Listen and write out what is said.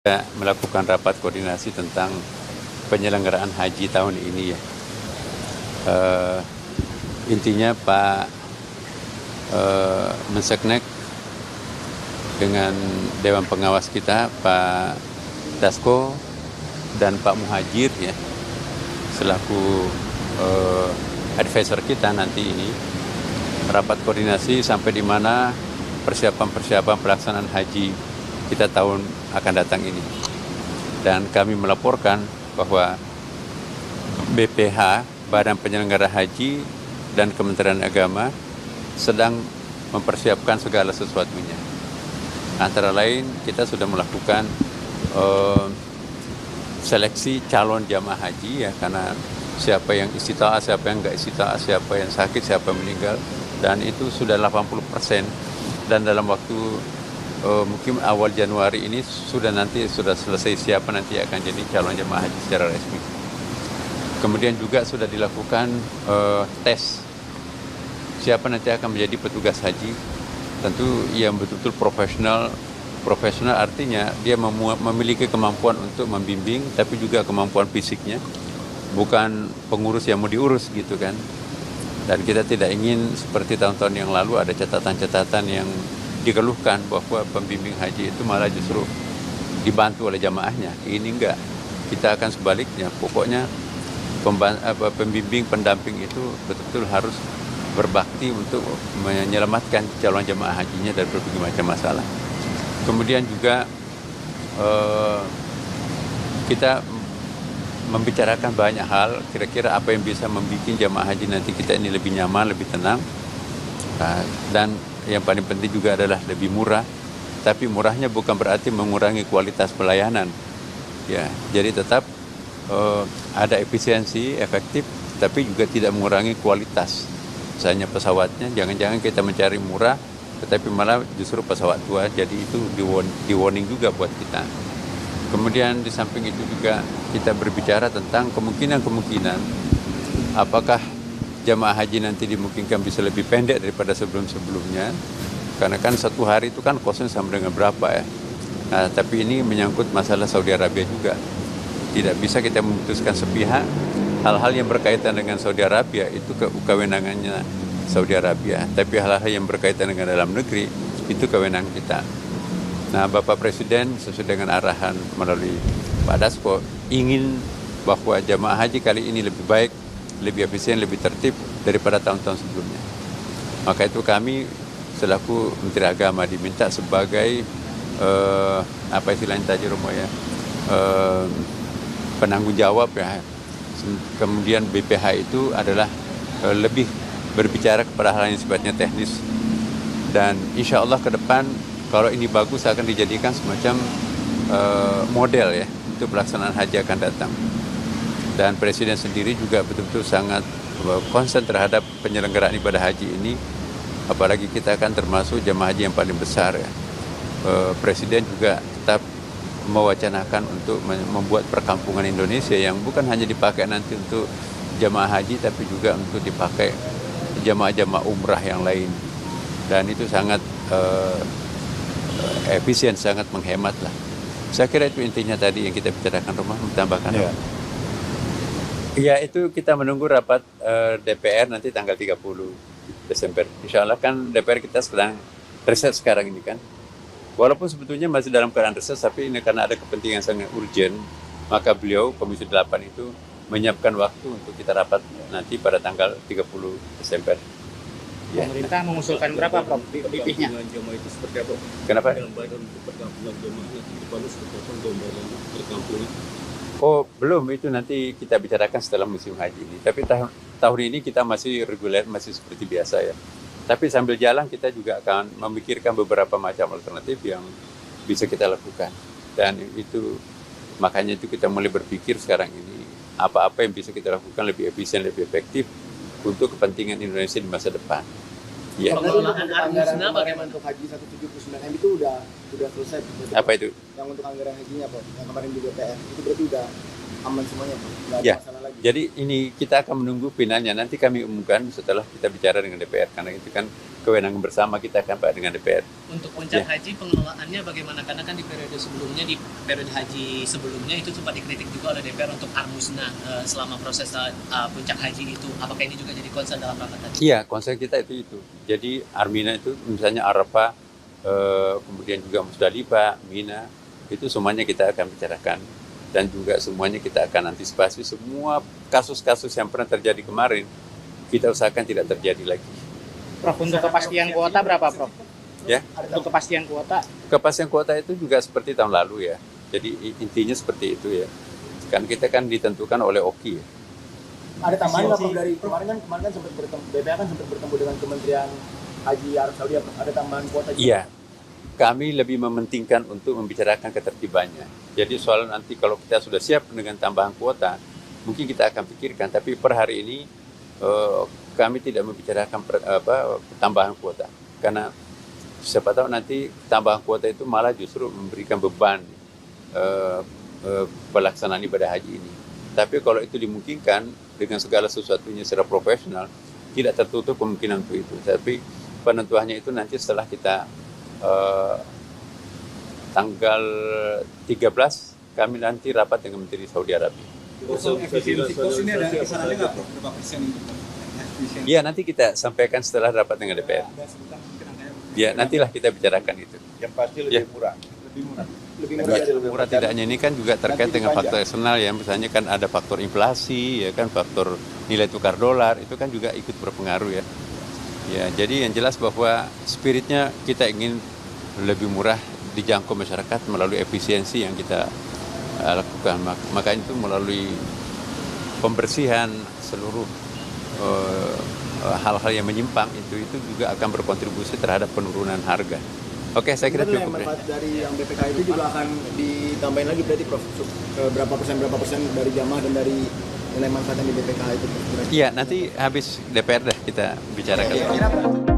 Kita melakukan rapat koordinasi tentang penyelenggaraan haji tahun ini ya. Intinya Pak Menseknek dengan Dewan Pengawas kita Pak Dasko dan Pak Muhajir ya selaku advisor kita nanti ini rapat koordinasi sampai di mana persiapan pelaksanaan haji kita tahun akan datang ini. Dan kami melaporkan bahwa BPH, Badan Penyelenggara Haji dan Kementerian Agama sedang mempersiapkan segala sesuatunya. Antara lain kita sudah melakukan seleksi calon jamaah haji ya, karena siapa yang istita'ah, siapa yang enggak istita'ah, siapa yang sakit, siapa yang meninggal, dan itu sudah 80%. Dan dalam waktu mungkin awal Januari ini sudah selesai siapa nanti akan jadi calon jemaah haji secara resmi. Kemudian juga sudah dilakukan tes siapa nanti akan menjadi petugas haji. Tentu yang betul-betul profesional artinya dia memiliki kemampuan untuk membimbing, tapi juga kemampuan fisiknya, bukan pengurus yang mau diurus gitu kan. Dan kita tidak ingin seperti tahun-tahun yang lalu ada catatan-catatan yang dikeluhkan bahwa pembimbing haji itu malah justru dibantu oleh jamaahnya. Ini enggak. Kita akan sebaliknya. Pokoknya pembimbing, pendamping itu betul-betul harus berbakti untuk menyelamatkan calon jamaah hajinya dari berbagai macam masalah. Kemudian juga kita membicarakan banyak hal, kira-kira apa yang bisa membuat jamaah haji nanti kita ini lebih nyaman, lebih tenang. Dan yang paling penting juga adalah lebih murah, tapi murahnya bukan berarti mengurangi kualitas pelayanan. Ya, jadi tetap ada efisiensi, efektif, tapi juga tidak mengurangi kualitas. Misalnya pesawatnya, jangan-jangan kita mencari murah, tetapi malah justru pesawat tua, jadi itu di warning juga buat kita. Kemudian di samping itu juga kita berbicara tentang kemungkinan apakah jamaah haji nanti dimungkinkan bisa lebih pendek daripada sebelum-sebelumnya, karena kan satu hari itu kan kosnya sama dengan berapa ya. Nah, tapi ini menyangkut masalah Saudi Arabia juga. Tidak bisa kita memutuskan sepihak hal-hal yang berkaitan dengan Saudi Arabia, itu kewenangannya Saudi Arabia, tapi hal-hal yang berkaitan dengan dalam negeri itu kewenangan kita. Nah, Bapak Presiden sesuai dengan arahan melalui Pak Dasko ingin bahwa jamaah haji kali ini lebih baik, lebih efisien, lebih tertib daripada tahun-tahun sebelumnya. Maka itu kami selaku Menteri Agama diminta sebagai apa istilahnya tadi Romo ya, penanggung jawab ya. Kemudian BPH itu adalah lebih berbicara kepada hal yang sifatnya teknis, dan insya Allah ke depan kalau ini bagus akan dijadikan semacam model ya untuk pelaksanaan haji akan datang. Dan Presiden sendiri juga betul-betul sangat konsen terhadap penyelenggaraan ibadah haji ini, apalagi kita akan termasuk jemaah haji yang paling besar ya. Presiden juga tetap mewacanakan untuk membuat perkampungan Indonesia yang bukan hanya dipakai nanti untuk jemaah haji, tapi juga untuk dipakai jemaah-jemaah umrah yang lain. Dan itu sangat efisien, sangat menghemat lah. Saya kira itu intinya tadi yang kita bicarakan, Rumah menambahkan. Ya. Ya, itu kita menunggu rapat DPR nanti tanggal 30 Desember. Insya Allah kan DPR kita sedang reses sekarang ini kan. Walaupun sebetulnya masih dalam keadaan reses, tapi ini karena ada kepentingan sangat urgent, maka beliau, Komisi 8 itu menyiapkan waktu untuk kita rapat nanti pada tanggal 30 Desember. Ya. Pemerintah mengusulkan berapa, Prof? BP-nya? Jamaah itu seperti apa? Kenapa? Gambaran untuk perkampungan jamaahnya di Palu seperti apa gambaran perkampungan? Oh, belum, itu nanti kita bicarakan setelah musim haji ini. Tapi tahun ini kita masih reguler, masih seperti biasa ya. Tapi sambil jalan kita juga akan memikirkan beberapa macam alternatif yang bisa kita lakukan. Dan itu makanya itu kita mulai berpikir sekarang ini apa-apa yang bisa kita lakukan lebih efisien, lebih efektif untuk kepentingan Indonesia di masa depan. Ya. Pengelolaan anggaran bagaimana untuk haji 179M itu udah selesai. Apa itu? Yang untuk anggaran hajinya, Pak, yang kemarin di DPR itu berarti udah aman semuanya, Pak. Nggak ada Ya. masalah lagi. Jadi ini kita akan menunggu finalnya. Nanti kami umumkan setelah kita bicara dengan DPR, karena itu kan kewenangan bersama kita kan Pak dengan DPR. Untuk puncak haji pengelolaannya bagaimana? Karena kan di periode sebelumnya, di periode haji sebelumnya itu sempat dikritik juga oleh DPR untuk armusna selama proses puncak haji itu. Apakah ini juga jadi concern dalam rapat tadi? Iya, concern kita itu. Jadi Armina itu misalnya Arafah, kemudian juga Musdalifah, Mina, itu semuanya kita akan bicarakan. Dan juga semuanya kita akan antisipasi semua kasus-kasus yang pernah terjadi kemarin, kita usahakan tidak terjadi lagi. Prof, untuk kepastian kuota berapa, Prof? Ya, Untuk kepastian kuota? kepastian kuota itu juga seperti tahun lalu ya. Jadi intinya seperti itu ya. Kan kita kan ditentukan oleh OKI ya. Ada tambahan nggak Prof dari kemarin kan sempat bertemu, BPA kan sempat bertemu dengan Kementerian Haji Arab Saudi, ada tambahan kuota juga? Iya, kami lebih mementingkan untuk membicarakan ketertibannya. Jadi soal nanti kalau kita sudah siap dengan tambahan kuota, mungkin kita akan pikirkan. Tapi per hari ini kami tidak membicarakan tambahan kuota. Karena siapa tahu nanti tambahan kuota itu malah justru memberikan beban pelaksanaan ibadah haji ini. Tapi kalau itu dimungkinkan dengan segala sesuatunya secara profesional, tidak tertutup kemungkinan untuk itu. Tapi penentuannya itu nanti setelah kita tanggal 13 kami nanti rapat dengan Menteri Saudi Arabia. Efisiensi kos ini ada kisarannya nggak, Prof? Berapa persen itu? Ya, nanti kita sampaikan setelah rapat dengan DPR. Ya, nantilah kita bicarakan itu. Yang pasti lebih murah. Lebih murah. Lebih Ya, murah. murah tidaknya ini kan juga terkait dengan faktor eksternal ya, misalnya kan ada faktor inflasi, ya kan, faktor nilai tukar dolar, itu kan juga ikut berpengaruh ya. Ya, jadi yang jelas bahwa spiritnya kita ingin lebih murah dijangkau masyarakat melalui efisiensi yang kita lakukan. Maka itu melalui pembersihan seluruh hal-hal yang menyimpang itu juga akan berkontribusi terhadap penurunan harga. Oke, saya kira Sebenarnya cukup. manfaat dari yang BPK itu juga akan ditambahin lagi berarti Prof, berapa persen dari jamaah dan dari nilai manfaat yang di BPK itu Prof? Iya, nanti habis DPR dah kita bicarakan.